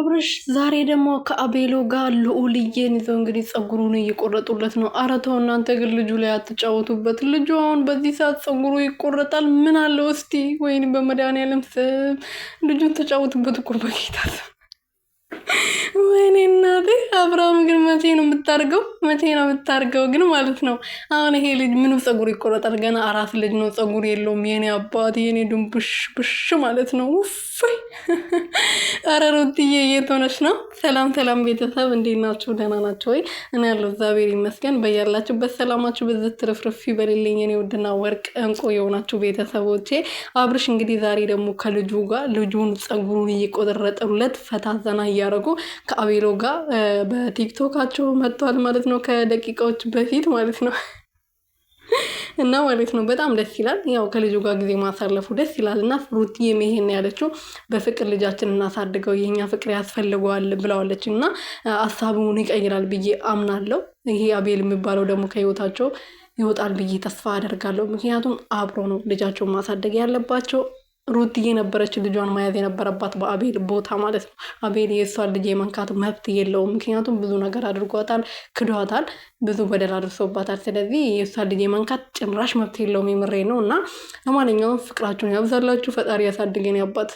አብርሽ ዛሬ ደግሞ ከአቤሎ ጋር ልዑልዬን ይዘው እንግዲህ ፀጉሩን እየቆረጡለት ነው። ኧረ ተው እናንተ ግን ልጁ ላይ አትጫወቱበት። ልጁ አሁን በዚህ ሰዓት ፀጉሩ ይቆረጣል? ምን አለው እስቲ? ወይኔ በመድኃኒዓለም ስም ልጁን ተጫወቱበት እኮ በጌታ ስም። ወይኔ እናቴ አብርሃም ግን መቼ ነው የምታርገው? መቼ ነው የምታርገው ግን ማለት ነው። አሁን ይሄ ልጅ ምኑ ፀጉር ይቆረጣል? ገና አራት ልጅ ነው፣ ፀጉር የለውም። የኔ አባት የኔ ድንቡሽ ብሽ ማለት ነው። ውይ ኧረ ሩትዬ የት ሆነሽ ነው? ሰላም ሰላም ቤተሰብ እንዴት ናችሁ? ደህና ናቸው ወይ? እኔ ያለው እግዚአብሔር ይመስገን። በያላችሁበት ሰላማችሁ ብዝት ትርፍርፍ ይበልልኝ የኔ ውድና ወርቅ እንቁ የሆናችሁ ቤተሰቦቼ። አብርሽ እንግዲህ ዛሬ ደግሞ ከልጁ ጋር ልጁን ፀጉሩን እየቆረጠሉለት ፈታ ዘና እያደረጉ ከአቤሎ ጋር በቲክቶካቸው መጥተዋል ማለት ነው። ከደቂቃዎች በፊት ማለት ነው። እና ማለት ነው በጣም ደስ ይላል። ያው ከልጁ ጋር ጊዜ ማሳለፉ ደስ ይላል። እና ሩትዬም ይሄን ያለችው በፍቅር ልጃችን እናሳድገው የኛ ፍቅር ያስፈልገዋል ብለዋለች። እና ሀሳቡን ይቀይራል ብዬ አምናለሁ። ይሄ አቤል የሚባለው ደግሞ ከህይወታቸው ይወጣል ብዬ ተስፋ አደርጋለሁ። ምክንያቱም አብሮ ነው ልጃቸውን ማሳደግ ያለባቸው። ሩትዬ ነበረች ልጇን መያዝ የነበረባት በአቤል ቦታ ማለት ነው። አቤል የእሷን ልጅ የመንካት መብት የለውም። ምክንያቱም ብዙ ነገር አድርጓታል፣ ክዷታል፣ ብዙ በደል አድርሶባታል። ስለዚህ የእሷን ልጅ የመንካት ጭራሽ መብት የለውም። የምሬ ነው። እና ለማንኛውም ፍቅራችሁን ያብዛላችሁ፣ ፈጣሪ ያሳድገን ያባት